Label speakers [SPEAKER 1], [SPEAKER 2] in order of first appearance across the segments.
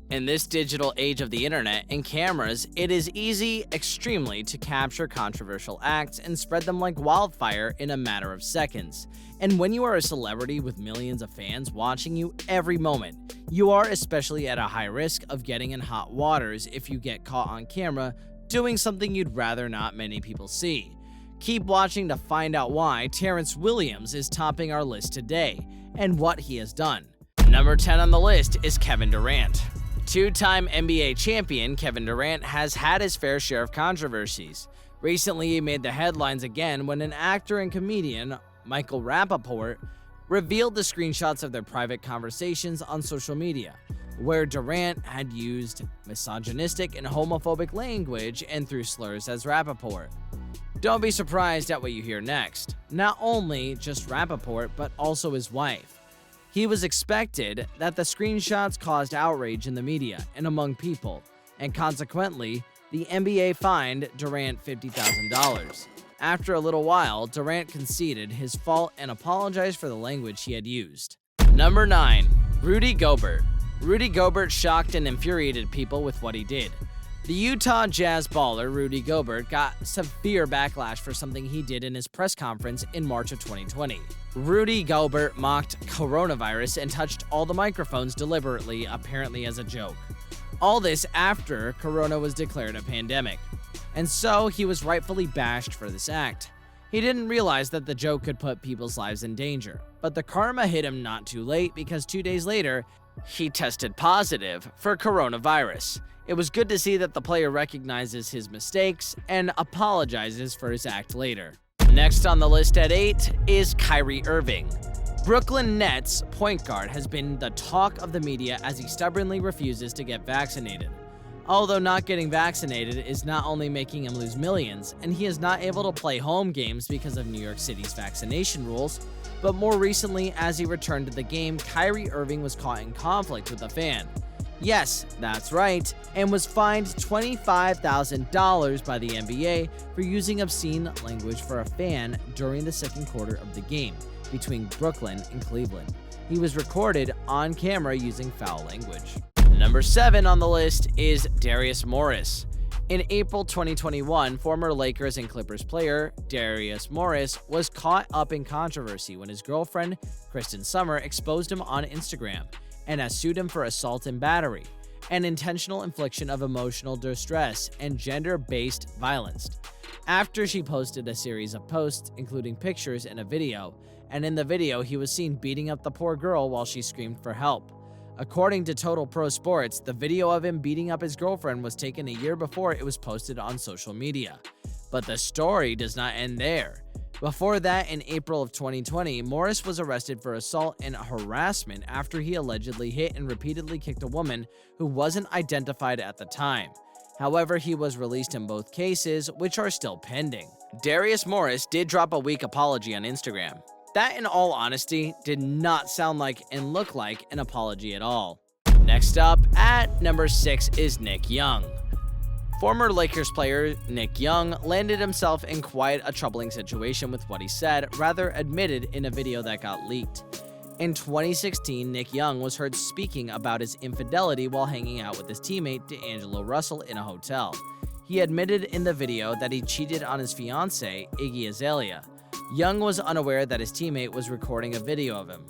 [SPEAKER 1] In this digital age of the internet and cameras, it is easy, extremely, to capture controversial acts and spread them like wildfire in a matter of seconds. And when you are a celebrity with millions of fans watching you every moment, you are especially at a high risk of getting in hot waters if you get caught on camera doing something you'd rather not many people see. Keep watching to find out why Terrence Williams is topping our list today and what he has done. Number 10 on the list is Kevin Durant. Two-time NBA champion Kevin Durant has had his fair share of controversies. Recently, he made the headlines again when an actor and comedian, Michael Rapaport, revealed the screenshots of their private conversations on social media, where Durant had used misogynistic and homophobic language and threw slurs as Rapaport. Don't be surprised at what you hear next. Not only just Rapaport, but also his wife. He was expected that the screenshots caused outrage in the media and among people, and consequently, the NBA fined Durant $50,000. After a little while, Durant conceded his fault and apologized for the language he had used. Number 9. Rudy Gobert. Rudy Gobert shocked and infuriated people with what he did. The Utah Jazz baller Rudy Gobert got severe backlash for something he did in his press conference in March of 2020. Rudy Gobert mocked coronavirus and touched all the microphones deliberately, apparently as a joke. All this after corona was declared a pandemic. And so he was rightfully bashed for this act. He didn't realize that the joke could put people's lives in danger, but the karma hit him not too late because 2 days later, he tested positive for coronavirus. It was good to see that the player recognizes his mistakes and apologizes for his act later. Next on the list at 8 is Kyrie Irving. Brooklyn Nets point guard has been the talk of the media as he stubbornly refuses to get vaccinated. Although not getting vaccinated is not only making him lose millions, and he is not able to play home games because of New York City's vaccination rules, but more recently, as he returned to the game, Kyrie Irving was caught in conflict with a fan. Yes, that's right, and was fined $25,000 by the NBA for using obscene language for a fan during the second quarter of the game between Brooklyn and Cleveland. He was recorded on camera using foul language. Number 7 on the list is Darius Morris. In April 2021, former Lakers and Clippers player Darius Morris was caught up in controversy when his girlfriend, Kristen Summer, exposed him on Instagram and has sued him for assault and battery, and intentional infliction of emotional distress and gender-based violence. After she posted a series of posts, including pictures and a video, and in the video he was seen beating up the poor girl while she screamed for help. According to Total Pro Sports, the video of him beating up his girlfriend was taken a year before it was posted on social media. But the story does not end there. Before that, in April of 2020, Morris was arrested for assault and harassment after he allegedly hit and repeatedly kicked a woman who wasn't identified at the time. However, he was released in both cases, which are still pending. Darius Morris did drop a weak apology on Instagram. That, in all honesty, did not sound like and look like an apology at all. Next up, at number 6 is Nick Young. Former Lakers player Nick Young landed himself in quite a troubling situation with what he said, rather admitted in a video that got leaked. In 2016, Nick Young was heard speaking about his infidelity while hanging out with his teammate D'Angelo Russell in a hotel. He admitted in the video that he cheated on his fiancée, Iggy Azalea. Young was unaware that his teammate was recording a video of him.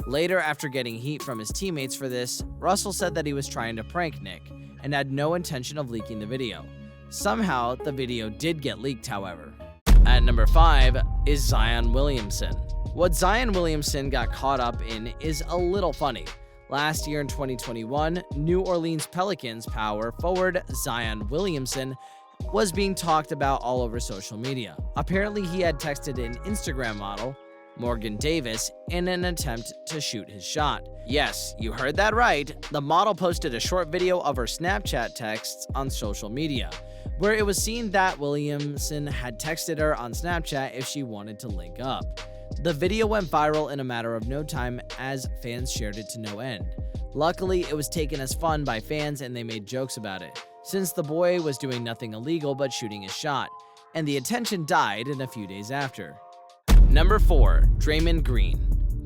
[SPEAKER 1] Later, after getting heat from his teammates for this, Russell said that he was trying to prank Nick and had no intention of leaking the video. Somehow, the video did get leaked, however. At number 5 is Zion Williamson. What Zion Williamson got caught up in is a little funny. Last year in 2021, New Orleans Pelicans power forward Zion Williamson was being talked about all over social media. Apparently, he had texted an Instagram model, Morgan Davis, in an attempt to shoot his shot. Yes, you heard that right. The model posted a short video of her Snapchat texts on social media, where it was seen that Williamson had texted her on Snapchat if she wanted to link up. The video went viral in a matter of no time as fans shared it to no end. Luckily, it was taken as fun by fans and they made jokes about it, since the boy was doing nothing illegal but shooting his shot, and the attention died in a few days after. Number 4, Draymond Green.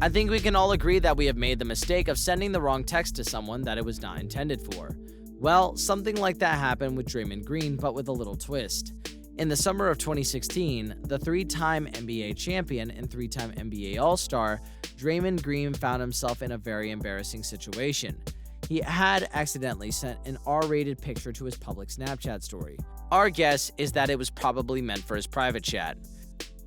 [SPEAKER 1] I think we can all agree that we have made the mistake of sending the wrong text to someone that it was not intended for. Well, something like that happened with Draymond Green, but with a little twist. In the summer of 2016, the three-time NBA champion and three-time NBA All-Star, Draymond Green found himself in a very embarrassing situation. He had accidentally sent an R-rated picture to his public Snapchat story. Our guess is that it was probably meant for his private chat.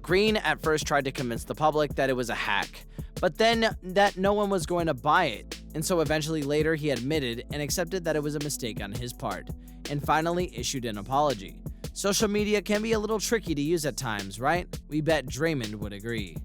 [SPEAKER 1] Green at first tried to convince the public that it was a hack, but then that no one was going to buy it, and so eventually later he admitted and accepted that it was a mistake on his part, and finally issued an apology. Social media can be a little tricky to use at times, right? We bet Draymond would agree.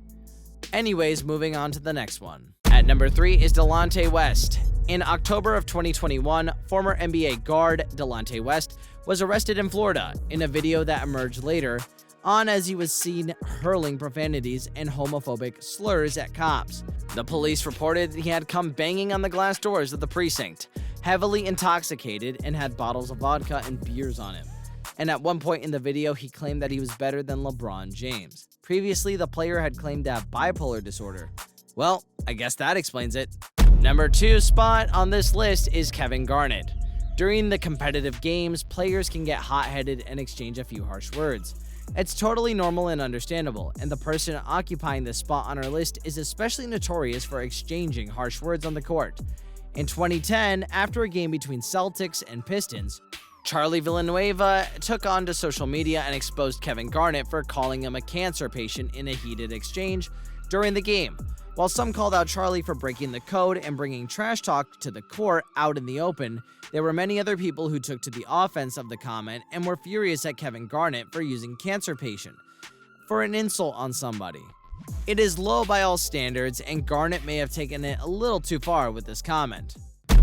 [SPEAKER 1] Anyways, moving on to the next one. At number 3 is Delonte West. In October of 2021, former NBA guard Delonte West was arrested in Florida in a video that emerged later on as he was seen hurling profanities and homophobic slurs at cops. The police reported he had come banging on the glass doors of the precinct, heavily intoxicated, and had bottles of vodka and beers on him. And at one point in the video, he claimed that he was better than LeBron James. Previously, the player had claimed to have bipolar disorder. Well, I guess that explains it. Number 2 spot on this list is Kevin Garnett. During the competitive games, players can get hot-headed and exchange a few harsh words. It's totally normal and understandable, and the person occupying this spot on our list is especially notorious for exchanging harsh words on the court. In 2010, after a game between Celtics and Pistons, Charlie Villanueva took on to social media and exposed Kevin Garnett for calling him a cancer patient in a heated exchange during the game. While some called out Charlie for breaking the code and bringing trash talk to the court out in the open, there were many other people who took to the offense of the comment and were furious at Kevin Garnett for using cancer patient for an insult on somebody. It is low by all standards, and Garnett may have taken it a little too far with this comment.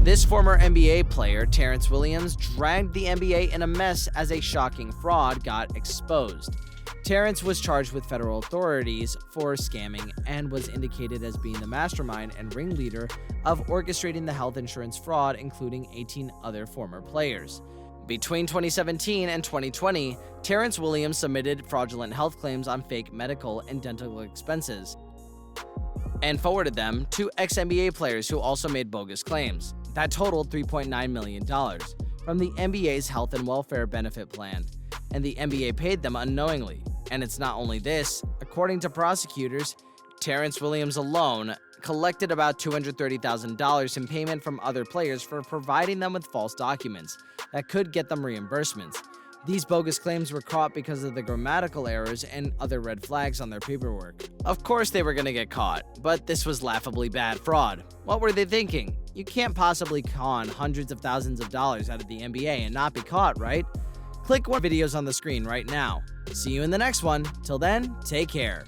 [SPEAKER 1] This former NBA player, Terrence Williams, dragged the NBA in a mess as a shocking fraud got exposed. Terrence was charged with federal authorities for scamming and was indicated as being the mastermind and ringleader of orchestrating the health insurance fraud, including 18 other former players. Between 2017 and 2020, Terrence Williams submitted fraudulent health claims on fake medical and dental expenses and forwarded them to ex-NBA players who also made bogus claims. That totaled $3.9 million from the NBA's health and welfare benefit plan, and the NBA paid them unknowingly. And it's not only this. According to prosecutors, Terrence Williams alone collected about $230,000 in payment from other players for providing them with false documents that could get them reimbursements. These bogus claims were caught because of the grammatical errors and other red flags on their paperwork. Of course they were going to get caught, but this was laughably bad fraud. What were they thinking? You can't possibly con hundreds of thousands of dollars out of the NBA and not be caught, right? Click one videos on the screen right now. See you in the next one. Till then, take care.